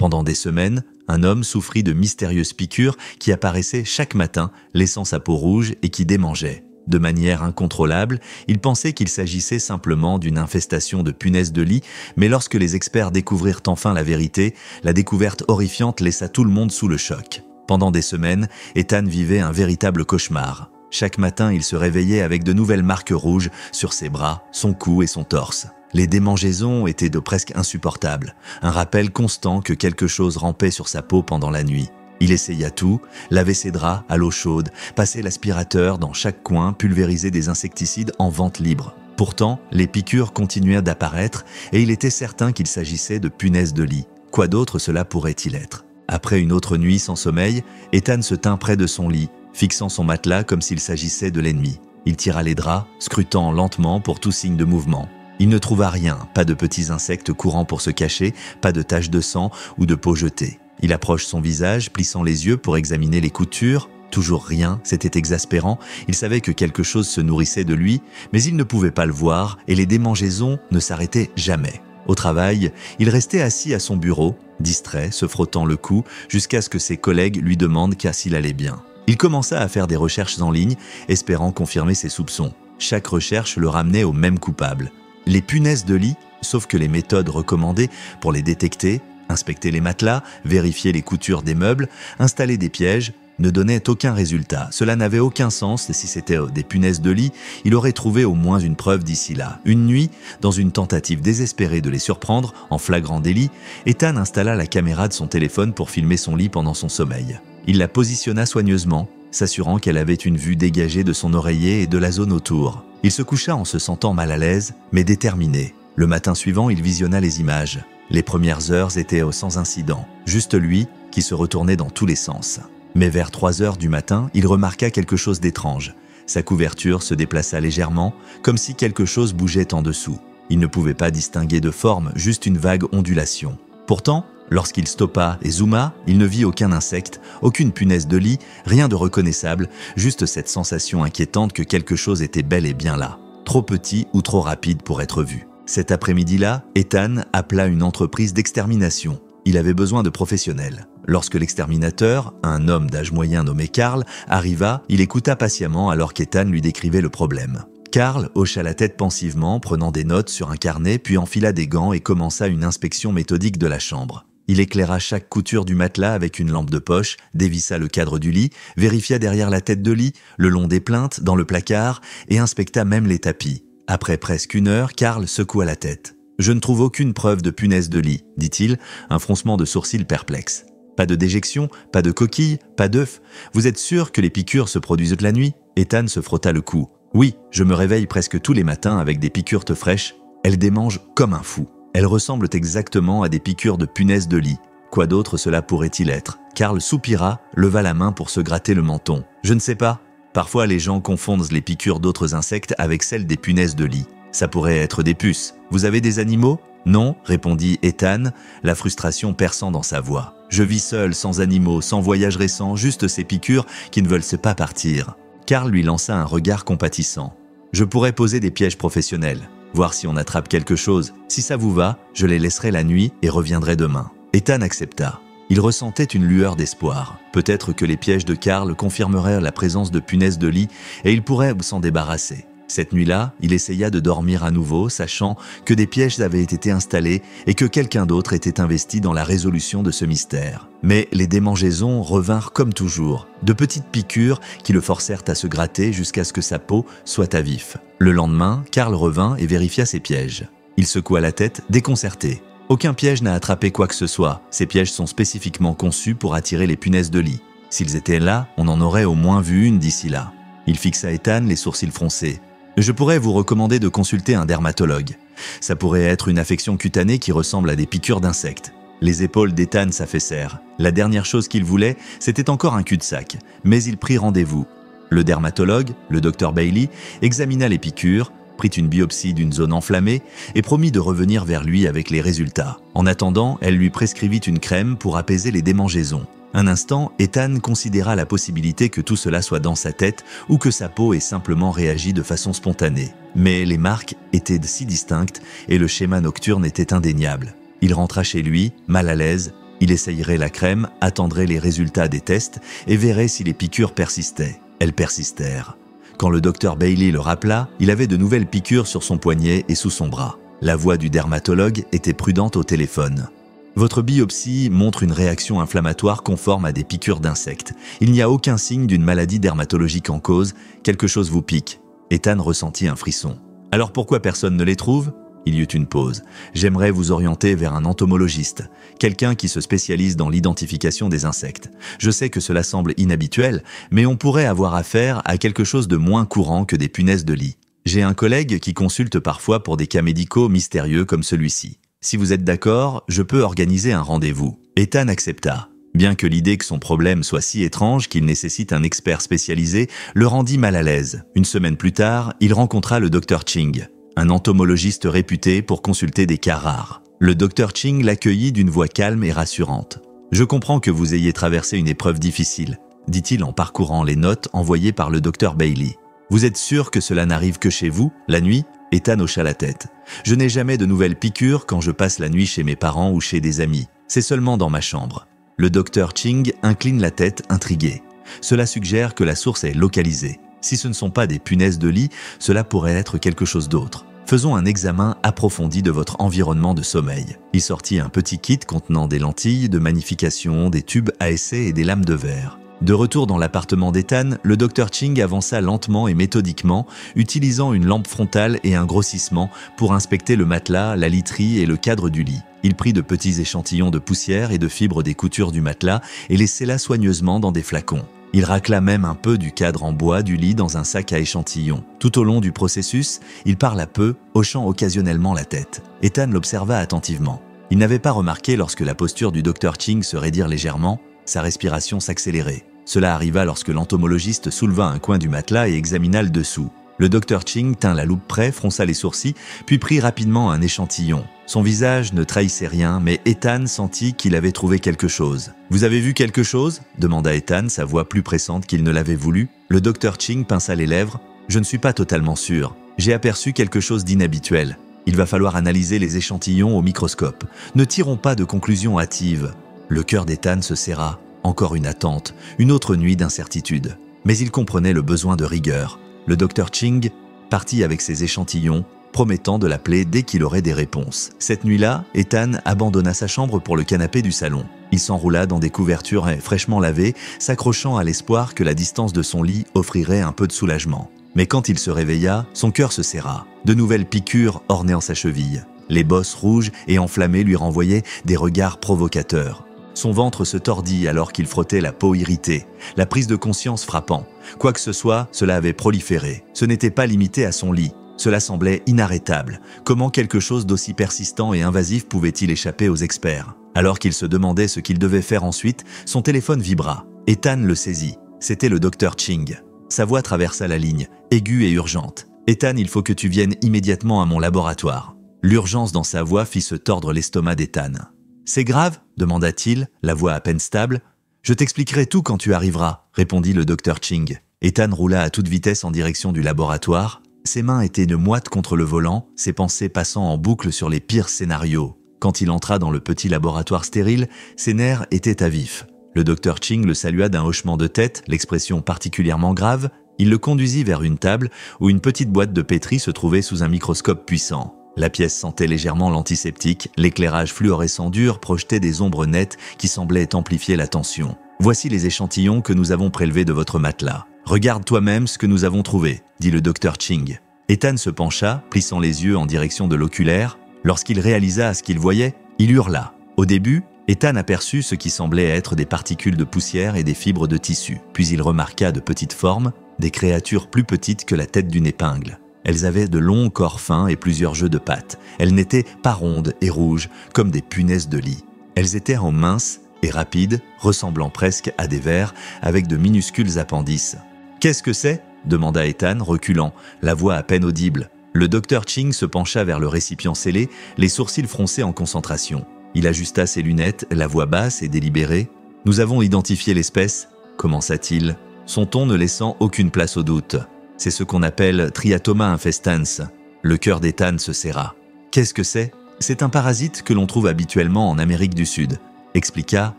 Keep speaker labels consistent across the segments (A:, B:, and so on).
A: Pendant des semaines, un homme souffrit de mystérieuses piqûres qui apparaissaient chaque matin, laissant sa peau rouge et qui démangeaient. De manière incontrôlable, il pensait qu'il s'agissait simplement d'une infestation de punaises de lit, mais lorsque les experts découvrirent enfin la vérité, la découverte horrifiante laissa tout le monde sous le choc. Pendant des semaines, Ethan vivait un véritable cauchemar. Chaque matin, il se réveillait avec de nouvelles marques rouges sur ses bras, son cou et son torse. Les démangeaisons étaient de presque insupportables, un rappel constant que quelque chose rampait sur sa peau pendant la nuit. Il essaya tout, laver ses draps à l'eau chaude, passer l'aspirateur dans chaque coin, pulvériser des insecticides en vente libre. Pourtant, les piqûres continuèrent d'apparaître et il était certain qu'il s'agissait de punaises de lit. Quoi d'autre cela pourrait-il être? Après une autre nuit sans sommeil, Ethan se tint près de son lit, fixant son matelas comme s'il s'agissait de l'ennemi. Il tira les draps, scrutant lentement pour tout signe de mouvement. Il ne trouva rien, pas de petits insectes courant pour se cacher, pas de taches de sang ou de peau jetée. Il approche son visage, plissant les yeux pour examiner les coutures. Toujours rien, c'était exaspérant. Il savait que quelque chose se nourrissait de lui, mais il ne pouvait pas le voir et les démangeaisons ne s'arrêtaient jamais. Au travail, il restait assis à son bureau, distrait, se frottant le cou, jusqu'à ce que ses collègues lui demandent s'il allait bien. Il commença à faire des recherches en ligne, espérant confirmer ses soupçons. Chaque recherche le ramenait au même coupable. Les punaises de lit, sauf que les méthodes recommandées pour les détecter, inspecter les matelas, vérifier les coutures des meubles, installer des pièges, ne donnaient aucun résultat. Cela n'avait aucun sens et si c'était des punaises de lit, il aurait trouvé au moins une preuve d'ici là. Une nuit, dans une tentative désespérée de les surprendre, en flagrant délit, Ethan installa la caméra de son téléphone pour filmer son lit pendant son sommeil. Il la positionna soigneusement, s'assurant qu'elle avait une vue dégagée de son oreiller et de la zone autour. Il se coucha en se sentant mal à l'aise, mais déterminé. Le matin suivant, il visionna les images. Les premières heures étaient sans incident, juste lui qui se retournait dans tous les sens. Mais vers 3 heures du matin, il remarqua quelque chose d'étrange. Sa couverture se déplaça légèrement, comme si quelque chose bougeait en dessous. Il ne pouvait pas distinguer de forme, juste une vague ondulation. Pourtant, lorsqu'il stoppa et zooma, il ne vit aucun insecte, aucune punaise de lit, rien de reconnaissable, juste cette sensation inquiétante que quelque chose était bel et bien là, trop petit ou trop rapide pour être vu. Cet après-midi-là, Ethan appela une entreprise d'extermination. Il avait besoin de professionnels. Lorsque l'exterminateur, un homme d'âge moyen nommé Carl, arriva, il écouta patiemment alors qu'Ethan lui décrivait le problème. Carl hocha la tête pensivement, prenant des notes sur un carnet, puis enfila des gants et commença une inspection méthodique de la chambre. Il éclaira chaque couture du matelas avec une lampe de poche, dévissa le cadre du lit, vérifia derrière la tête de lit, le long des plinthes, dans le placard, et inspecta même les tapis. Après presque 1 heure, Carl secoua la tête. « Je ne trouve aucune preuve de punaise de lit », dit-il, un froncement de sourcils perplexe. « Pas de déjection, pas de coquille, pas d'œuf. Vous êtes sûr que les piqûres se produisent la nuit ?» Ethan se frotta le cou. « Oui, je me réveille presque tous les matins avec des piqûres fraîches. Elles démangent comme un fou. Elles ressemblent exactement à des piqûres de punaises de lit. Quoi d'autre cela pourrait-il être ?» Carl soupira, leva la main pour se gratter le menton. « Je ne sais pas. Parfois, les gens confondent les piqûres d'autres insectes avec celles des punaises de lit. Ça pourrait être des puces. Vous avez des animaux ? » « Non, répondit Ethan, la frustration perçant dans sa voix. « Je vis seul, sans animaux, sans voyage récent, juste ces piqûres qui ne veulent pas partir. » Carl lui lança un regard compatissant. « Je pourrais poser des pièges professionnels, voir si on attrape quelque chose. Si ça vous va, je les laisserai la nuit et reviendrai demain. » Ethan accepta. Il ressentait une lueur d'espoir. Peut-être que les pièges de Carl confirmeraient la présence de punaises de lit et il pourrait s'en débarrasser. Cette nuit-là, il essaya de dormir à nouveau, sachant que des pièges avaient été installés et que quelqu'un d'autre était investi dans la résolution de ce mystère. Mais les démangeaisons revinrent comme toujours, de petites piqûres qui le forcèrent à se gratter jusqu'à ce que sa peau soit à vif. Le lendemain, Carl revint et vérifia ses pièges. Il secoua la tête, déconcerté. Aucun piège n'a attrapé quoi que ce soit. Ces pièges sont spécifiquement conçus pour attirer les punaises de lit. S'ils étaient là, on en aurait au moins vu une d'ici là. Il fixa Ethan, les sourcils froncés. Je pourrais vous recommander de consulter un dermatologue. Ça pourrait être une affection cutanée qui ressemble à des piqûres d'insectes. Les épaules d'Ethan s'affaissèrent. La dernière chose qu'il voulait, c'était encore un cul-de-sac. Mais il prit rendez-vous. Le dermatologue, le docteur Bailey, examina les piqûres, prit une biopsie d'une zone enflammée et promit de revenir vers lui avec les résultats. En attendant, elle lui prescrivit une crème pour apaiser les démangeaisons. Un instant, Ethan considéra la possibilité que tout cela soit dans sa tête ou que sa peau ait simplement réagi de façon spontanée. Mais les marques étaient si distinctes et le schéma nocturne était indéniable. Il rentra chez lui, mal à l'aise, Il essayerait la crème, attendrait les résultats des tests et verrait si les piqûres persistaient. Elles persistèrent. Quand le docteur Bailey le rappela, il avait de nouvelles piqûres sur son poignet et sous son bras. La voix du dermatologue était prudente au téléphone. Votre biopsie montre une réaction inflammatoire conforme à des piqûres d'insectes. Il n'y a aucun signe d'une maladie dermatologique en cause. Quelque chose vous pique. Ethan ressentit un frisson. Alors pourquoi personne ne les trouve ? Il y eut une pause. J'aimerais vous orienter vers un entomologiste, quelqu'un qui se spécialise dans l'identification des insectes. Je sais que cela semble inhabituel, mais on pourrait avoir affaire à quelque chose de moins courant que des punaises de lit. J'ai un collègue qui consulte parfois pour des cas médicaux mystérieux comme celui-ci. Si vous êtes d'accord, je peux organiser un rendez-vous. Ethan accepta. Bien que l'idée que son problème soit si étrange qu'il nécessite un expert spécialisé le rendit mal à l'aise. Une semaine plus tard, il rencontra le Dr Ching, un entomologiste réputé pour consulter des cas rares. Le Dr Ching l'accueillit d'une voix calme et rassurante. « Je comprends que vous ayez traversé une épreuve difficile », dit-il en parcourant les notes envoyées par le Dr Bailey. « Vous êtes sûr que cela n'arrive que chez vous, la nuit ?» Ethan hocha la tête. « Je n'ai jamais de nouvelles piqûres quand je passe la nuit chez mes parents ou chez des amis. C'est seulement dans ma chambre. » Le Dr Ching incline la tête, intrigué. Cela suggère que la source est localisée. Si ce ne sont pas des punaises de lit, cela pourrait être quelque chose d'autre. Faisons un examen approfondi de votre environnement de sommeil. Il sortit un petit kit contenant des lentilles de magnification, des tubes à essai et des lames de verre. De retour dans l'appartement d'Ethan, le Dr Ching avança lentement et méthodiquement, utilisant une lampe frontale et un grossissement pour inspecter le matelas, la literie et le cadre du lit. Il prit de petits échantillons de poussière et de fibres des coutures du matelas et les scella soigneusement dans des flacons. Il racla même un peu du cadre en bois du lit dans un sac à échantillons. Tout au long du processus, il parla peu, hochant occasionnellement la tête. Ethan l'observa attentivement. Il n'avait pas remarqué lorsque la posture du Dr Ching se raidir légèrement, sa respiration s'accélérait. Cela arriva lorsque l'entomologiste souleva un coin du matelas et examina le dessous. Le Dr Ching tint la loupe près, fronça les sourcils, puis prit rapidement un échantillon. Son visage ne trahissait rien, mais Ethan sentit qu'il avait trouvé quelque chose. « Vous avez vu quelque chose ?» demanda Ethan, sa voix plus pressante qu'il ne l'avait voulu. Le Dr Ching pinça les lèvres. « Je ne suis pas totalement sûr. J'ai aperçu quelque chose d'inhabituel. Il va falloir analyser les échantillons au microscope. Ne tirons pas de conclusions hâtives. » Le cœur d'Ethan se serra. Encore une attente, une autre nuit d'incertitude. Mais il comprenait le besoin de rigueur. Le Dr Ching partit avec ses échantillons, promettant de l'appeler dès qu'il aurait des réponses. Cette nuit-là, Ethan abandonna sa chambre pour le canapé du salon. Il s'enroula dans des couvertures fraîchement lavées, s'accrochant à l'espoir que la distance de son lit offrirait un peu de soulagement. Mais quand il se réveilla, son cœur se serra. De nouvelles piqûres ornaient en sa cheville. Les bosses rouges et enflammées lui renvoyaient des regards provocateurs. Son ventre se tordit alors qu'il frottait la peau irritée, la prise de conscience frappant. Quoi que ce soit, cela avait proliféré. Ce n'était pas limité à son lit. Cela semblait inarrêtable. Comment quelque chose d'aussi persistant et invasif pouvait-il échapper aux experts ? Alors qu'il se demandait ce qu'il devait faire ensuite, son téléphone vibra. Ethan le saisit. C'était le Dr Ching. Sa voix traversa la ligne, aiguë et urgente. « Ethan, il faut que tu viennes immédiatement à mon laboratoire. » L'urgence dans sa voix fit se tordre l'estomac d'Ethan. « C'est grave ?» demanda-t-il, la voix à peine stable. « Je t'expliquerai tout quand tu arriveras » répondit le Dr Ching. Ethan roula à toute vitesse en direction du laboratoire. Ses mains étaient une moite contre le volant, ses pensées passant en boucle sur les pires scénarios. Quand il entra dans le petit laboratoire stérile, ses nerfs étaient à vif. Le Dr Ching le salua d'un hochement de tête, l'expression particulièrement grave. Il le conduisit vers une table où une petite boîte de pétri se trouvait sous un microscope puissant. La pièce sentait légèrement l'antiseptique, l'éclairage fluorescent dur projetait des ombres nettes qui semblaient amplifier la tension. « Voici les échantillons que nous avons prélevés de votre matelas. Regarde toi-même ce que nous avons trouvé », dit le Dr Ching. Ethan se pencha, plissant les yeux en direction de l'oculaire. Lorsqu'il réalisa ce qu'il voyait, il hurla. Au début, Ethan aperçut ce qui semblait être des particules de poussière et des fibres de tissu. Puis il remarqua de petites formes, des créatures plus petites que la tête d'une épingle. Elles avaient de longs corps fins et plusieurs jeux de pattes. Elles n'étaient pas rondes et rouges, comme des punaises de lit. Elles étaient en minces et rapides, ressemblant presque à des vers, avec de minuscules appendices. « Qu'est-ce que c'est ?» demanda Ethan, reculant, la voix à peine audible. Le Dr Ching se pencha vers le récipient scellé, les sourcils froncés en concentration. Il ajusta ses lunettes, la voix basse et délibérée. « Nous avons identifié l'espèce » commença-t-il, son ton ne laissant aucune place au doute. « C'est ce qu'on appelle Triatoma infestans ». Le cœur d'Ethan se serra. « Qu'est-ce que c'est » ? C'est un parasite que l'on trouve habituellement en Amérique du Sud. expliqua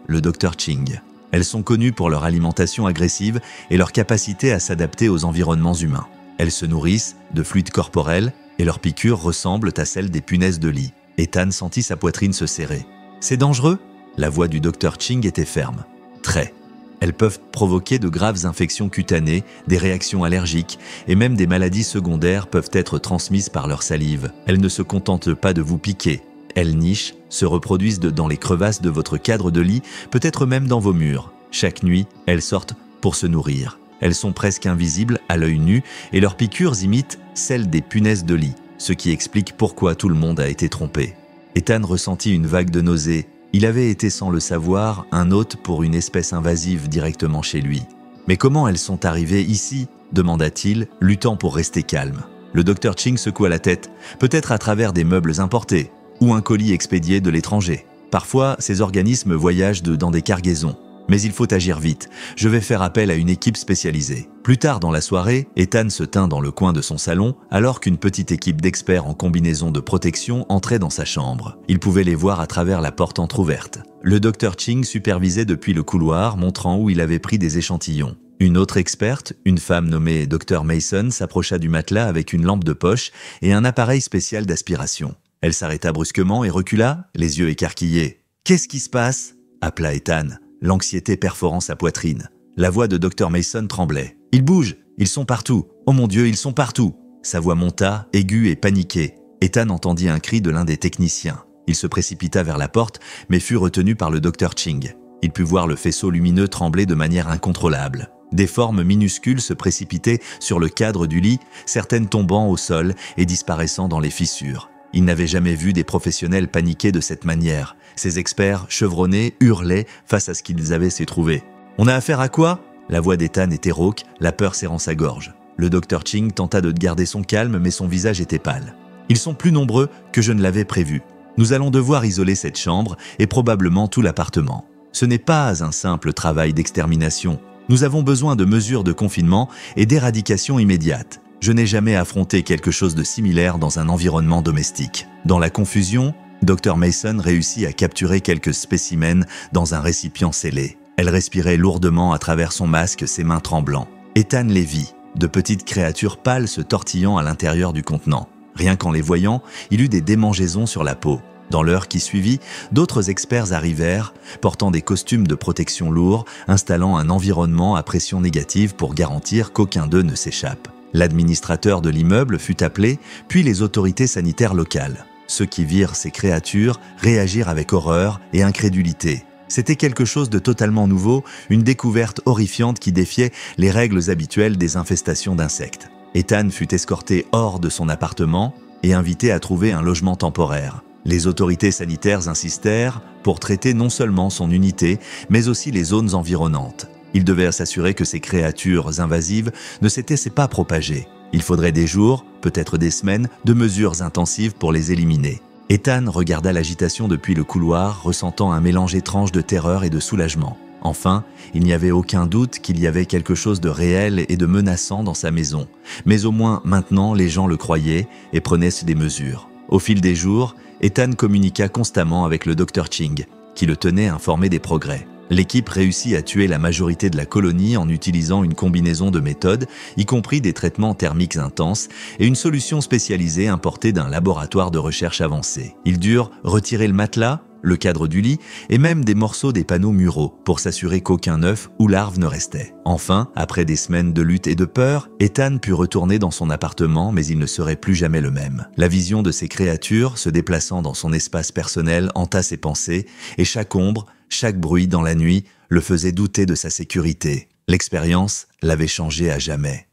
A: le Dr Ching. Elles sont connues pour leur alimentation agressive et leur capacité à s'adapter aux environnements humains. Elles se nourrissent de fluides corporels et leurs piqûres ressemblent à celles des punaises de lit. Ethan sentit sa poitrine se serrer. « C'est dangereux ?» La voix du Dr Ching était ferme. « Très. Elles peuvent provoquer de graves infections cutanées, des réactions allergiques et même des maladies secondaires peuvent être transmises par leur salive. Elles ne se contentent pas de vous piquer. Elles nichent, se reproduisent dans les crevasses de votre cadre de lit, peut-être même dans vos murs. Chaque nuit, elles sortent pour se nourrir. Elles sont presque invisibles à l'œil nu et leurs piqûres imitent celles des punaises de lit, ce qui explique pourquoi tout le monde a été trompé. » Ethan ressentit une vague de nausée. Il avait été sans le savoir un hôte pour une espèce invasive directement chez lui. « Mais comment elles sont arrivées ici ?» demanda-t-il, luttant pour rester calme. Le Dr Ching secoua la tête, peut-être à travers des meubles importés ou un colis expédié de l'étranger. Parfois, ces organismes voyagent dans des cargaisons. Mais il faut agir vite. Je vais faire appel à une équipe spécialisée. Plus tard dans la soirée, Ethan se tint dans le coin de son salon alors qu'une petite équipe d'experts en combinaison de protection entrait dans sa chambre. Il pouvait les voir à travers la porte entr'ouverte. Le Dr Ching supervisait depuis le couloir, montrant où il avait pris des échantillons. Une autre experte, une femme nommée Dr Mason, s'approcha du matelas avec une lampe de poche et un appareil spécial d'aspiration. Elle s'arrêta brusquement et recula, les yeux écarquillés. « Qu'est-ce qui se passe ?» appela Ethan, l'anxiété perforant sa poitrine. La voix de Dr Mason tremblait. « Ils bougent, ils sont partout. Oh mon Dieu, ils sont partout !» Sa voix monta, aiguë et paniquée. Ethan entendit un cri de l'un des techniciens. Il se précipita vers la porte, mais fut retenu par le Dr Ching. Il put voir le faisceau lumineux trembler de manière incontrôlable. Des formes minuscules se précipitaient sur le cadre du lit, certaines tombant au sol et disparaissant dans les fissures. Il n'avait jamais vu des professionnels paniquer de cette manière. Ces experts, chevronnés, hurlaient face à ce qu'ils avaient s'y trouvé. « On a affaire à quoi ?» La voix d'Ethan était rauque, la peur serrant sa gorge. Le Dr Ching tenta de garder son calme, mais son visage était pâle. « Ils sont plus nombreux que je ne l'avais prévu. Nous allons devoir isoler cette chambre et probablement tout l'appartement. Ce n'est pas un simple travail d'extermination. Nous avons besoin de mesures de confinement et d'éradication immédiate. Je n'ai jamais affronté quelque chose de similaire dans un environnement domestique. » Dans la confusion, Dr Mason réussit à capturer quelques spécimens dans un récipient scellé. Elle respirait lourdement à travers son masque, ses mains tremblant. Ethan les vit, de petites créatures pâles se tortillant à l'intérieur du contenant. Rien qu'en les voyant, il eut des démangeaisons sur la peau. Dans l'heure qui suivit, d'autres experts arrivèrent, portant des costumes de protection lourds, installant un environnement à pression négative pour garantir qu'aucun d'eux ne s'échappe. L'administrateur de l'immeuble fut appelé, puis les autorités sanitaires locales. Ceux qui virent ces créatures réagirent avec horreur et incrédulité. C'était quelque chose de totalement nouveau, une découverte horrifiante qui défiait les règles habituelles des infestations d'insectes. Ethan fut escorté hors de son appartement et invité à trouver un logement temporaire. Les autorités sanitaires insistèrent pour traiter non seulement son unité, mais aussi les zones environnantes. Il devait s'assurer que ces créatures invasives ne s'étaient pas propagées. Il faudrait des jours, peut-être des semaines, de mesures intensives pour les éliminer. Ethan regarda l'agitation depuis le couloir, ressentant un mélange étrange de terreur et de soulagement. Enfin, il n'y avait aucun doute qu'il y avait quelque chose de réel et de menaçant dans sa maison. Mais au moins, maintenant, les gens le croyaient et prenaient des mesures. Au fil des jours, Ethan communiqua constamment avec le Dr Ching, qui le tenait informé des progrès. L'équipe réussit à tuer la majorité de la colonie en utilisant une combinaison de méthodes, y compris des traitements thermiques intenses et une solution spécialisée importée d'un laboratoire de recherche avancé. Ils durent retirer le matelas, le cadre du lit et même des morceaux des panneaux muraux pour s'assurer qu'aucun œuf ou larve ne restait. Enfin, après des semaines de lutte et de peur, Ethan put retourner dans son appartement, mais il ne serait plus jamais le même. La vision de ces créatures se déplaçant dans son espace personnel hanta ses pensées et chaque ombre, chaque bruit dans la nuit le faisait douter de sa sécurité. L'expérience l'avait changé à jamais.